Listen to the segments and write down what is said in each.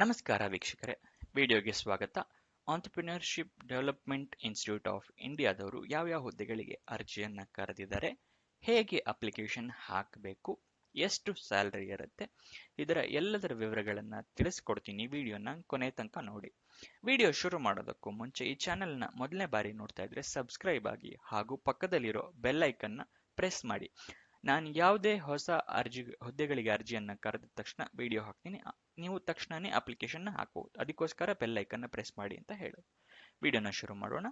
ನಮಸ್ಕಾರ ವೀಕ್ಷಕರೇ, ವಿಡಿಯೋಗೆ ಸ್ವಾಗತ. ಆಂಟ್ರಪ್ರಿನರ್ಶಿಪ್ ಡೆವಲಪ್ಮೆಂಟ್ ಇನ್ಸ್ಟಿಟ್ಯೂಟ್ ಆಫ್ ಇಂಡಿಯಾದವರು ಯಾವ್ಯಾವ ಹುದ್ದೆಗಳಿಗೆ ಅರ್ಜಿಯನ್ನ ಕರೆದಿದ್ದಾರೆ, ಹೇಗೆ ಅಪ್ಲಿಕೇಶನ್ ಹಾಕಬೇಕು, ಎಷ್ಟು ಸ್ಯಾಲರಿ ಇರುತ್ತೆ, ಇದರ ಎಲ್ಲದರ ವಿವರಗಳನ್ನ ತಿಳಿಸ್ಕೊಡ್ತೀನಿ. ವಿಡಿಯೋನ ಕೊನೆ ತನಕ ನೋಡಿ. ವಿಡಿಯೋ ಶುರು ಮಾಡೋದಕ್ಕೂ ಮುಂಚೆ ಈ ಚಾನೆಲ್ನ ಮೊದಲನೇ ಬಾರಿ ನೋಡ್ತಾ ಇದ್ರೆ ಸಬ್ಸ್ಕ್ರೈಬ್ ಆಗಿ ಹಾಗೂ ಪಕ್ಕದಲ್ಲಿರೋ ಬೆಲ್ ಐಕನ್ನ ಪ್ರೆಸ್ ಮಾಡಿ. ನಾನು ಯಾವುದೇ ಹೊಸ ಹುದ್ದೆಗಳಿಗೆ ಅರ್ಜಿಯನ್ನ ಕರೆದ ತಕ್ಷಣ ವಿಡಿಯೋ ಹಾಕ್ತೀನಿ, ನೀವು ತಕ್ಷಣನೇ ಅಪ್ಲಿಕೇಶನ್ ಹಾಕಬಹುದು. ಅದಕ್ಕೋಸ್ಕರ ಬೆಲ್ ಐಕನ್ನ ಪ್ರೆಸ್ ಮಾಡಿ ಅಂತ ಹೇಳೋದು. ವಿಡಿಯೋನ ಶುರು ಮಾಡೋಣ.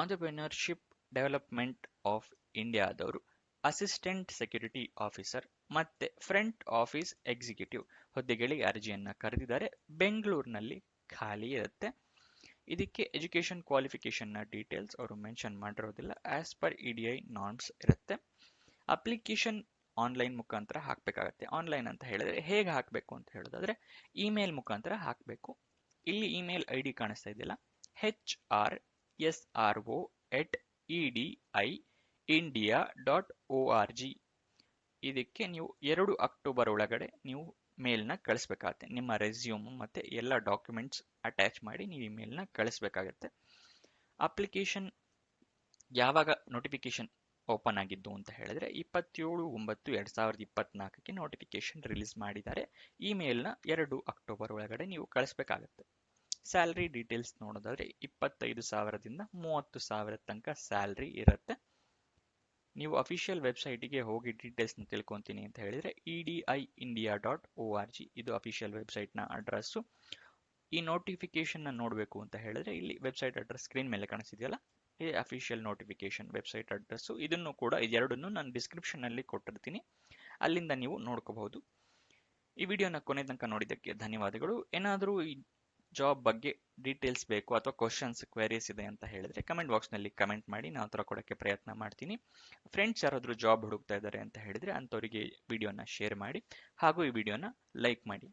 ಆಂಟ್ರಪ್ರಿನರ್ಶಿಪ್ ಡೆವಲಪ್ಮೆಂಟ್ ಆಫ್ ಇಂಡಿಯಾದವರು ಅಸಿಸ್ಟೆಂಟ್ ಸೆಕ್ಯೂರಿಟಿ ಆಫೀಸರ್ ಮತ್ತೆ ಫ್ರಂಟ್ ಆಫೀಸ್ ಎಕ್ಸಿಕ್ಯೂಟಿವ್ ಹುದ್ದೆಗಳಿಗೆ ಅರ್ಜಿಯನ್ನ ಕರೆದಿದ್ದಾರೆ. ಬೆಂಗಳೂರಿನಲ್ಲಿ ಖಾಲಿ ಇರುತ್ತೆ. ಇದಕ್ಕೆ ಎಜುಕೇಶನ್ ಕ್ವಾಲಿಫಿಕೇಶನ್ ನ ಡೀಟೇಲ್ಸ್ ಅವರು ಮೆನ್ಷನ್ ಮಾಡಿರೋದಿಲ್ಲ. ಆಸ್ ಪರ್ ಇಡಿಐ ನಾರ್ಮ್ಸ್ ಇರುತ್ತೆ. ಅಪ್ಲಿಕೇಶನ್ ಆನ್ಲೈನ್ ಮುಖಾಂತರ ಹಾಕಬೇಕಾಗತ್ತೆ. ಆನ್ಲೈನ್ ಅಂತ ಹೇಳಿದ್ರೆ ಹೇಗೆ ಹಾಕಬೇಕು ಅಂತ ಹೇಳೋದಾದ್ರೆ ಇಮೇಲ್ ಮುಖಾಂತರ ಹಾಕಬೇಕು. ಇಲ್ಲಿ ಇಮೇಲ್ ಐ ಡಿ ಕಾಣಿಸ್ತಾ ಇದೆಯಲ್ಲ, hrsro@ediindia.org. ಇದಕ್ಕೆ ನೀವು 2 ಅಕ್ಟೋಬರ್ ಒಳಗಡೆ ನೀವು ಮೇಲ್ನ ಕಳಿಸ್ಬೇಕಾಗತ್ತೆ. ನಿಮ್ಮ ರೆಸ್ಯೂಮ್ ಮತ್ತೆ ಎಲ್ಲ ಡಾಕ್ಯುಮೆಂಟ್ಸ್ ಅಟ್ಯಾಚ್ ಮಾಡಿ ನೀವು ಇಮೇಲ್ನ ಕಳಿಸ್ಬೇಕಾಗತ್ತೆ. ಅಪ್ಲಿಕೇಶನ್ ಯಾವಾಗ ನೋಟಿಫಿಕೇಶನ್ ಓಪನ್ ಆಗಿದ್ದು ಅಂತ ಹೇಳಿದ್ರೆ 27/9/2024ಕ್ಕೆ ನೋಟಿಫಿಕೇಶನ್ ರಿಲೀಸ್ ಮಾಡಿದ್ದಾರೆ. ಇಮೇಲ್ನ 2 ಅಕ್ಟೋಬರ್ ಒಳಗಡೆ ನೀವು ಕಳಿಸ್ಬೇಕಾಗತ್ತೆ. ಸ್ಯಾಲರಿ ಡೀಟೇಲ್ಸ್ ನೋಡೋದಾದ್ರೆ 25,000ದಿಂದ 30,000 ತನಕ ಸ್ಯಾಲರಿ ಇರುತ್ತೆ. ನೀವು ಅಫಿಷಿಯಲ್ ವೆಬ್ಸೈಟ್ಗೆ ಹೋಗಿ ಡೀಟೇಲ್ಸ್ನ ತಿಳ್ಕೊಂತೀನಿ ಅಂತ ಹೇಳಿದ್ರೆ ediindia.org ಇದು ಅಫಿಷಿಯಲ್ ವೆಬ್ಸೈಟ್ನ ಅಡ್ರೆಸ್ಸು. ಈ ನೋಟಿಫಿಕೇಶನ್ ನೋಡಬೇಕು ಅಂತ ಹೇಳಿದ್ರೆ ಇಲ್ಲಿ ವೆಬ್ಸೈಟ್ ಅಡ್ರೆಸ್ ಸ್ಕ್ರೀನ್ ಮೇಲೆ ಕಾಣಿಸ್ತಿದೆಯಲ್ಲ, ಈ ಅಫಿಷಿಯಲ್ ನೋಟಿಫಿಕೇಶನ್ ವೆಬ್ಸೈಟ್ ಅಡ್ರೆಸ್ಸು. ಇದನ್ನು ಕೂಡ ಇದೆರಡನ್ನು ನಾನು ಡಿಸ್ಕ್ರಿಪ್ಷನ್ ಅಲ್ಲಿ ಕೊಟ್ಟಿರ್ತೀನಿ, ಅಲ್ಲಿಂದ ನೀವು ನೋಡ್ಕೋಬಹುದು. ಈ ವಿಡಿಯೋನ ಕೊನೆ ತನಕ ನೋಡಿದ್ದಕ್ಕೆ ಧನ್ಯವಾದಗಳು. ಏನಾದರೂ ಈ ಜಾಬ್ ಬಗ್ಗೆ ಡೀಟೇಲ್ಸ್ ಬೇಕು ಅಥವಾ ಕ್ವಶನ್ಸ್ ಕ್ವೆರೀಸ್ ಇದೆ ಅಂತ ಹೇಳಿದ್ರೆ ಕಮೆಂಟ್ ಬಾಕ್ಸ್ ನಲ್ಲಿ ಕಮೆಂಟ್ ಮಾಡಿ, ನಾನು ಉತ್ತರ ಕೊಡೋಕ್ಕೆ ಪ್ರಯತ್ನ ಮಾಡ್ತೀನಿ. ಫ್ರೆಂಡ್ಸ್ ಯಾರಾದರೂ ಜಾಬ್ ಹುಡುಕ್ತಾ ಇದ್ದಾರೆ ಅಂತ ಹೇಳಿದ್ರೆ ಅಂಥವರಿಗೆ ವಿಡಿಯೋನ ಶೇರ್ ಮಾಡಿ ಹಾಗೂ ಈ ವಿಡಿಯೋನ ಲೈಕ್ ಮಾಡಿ.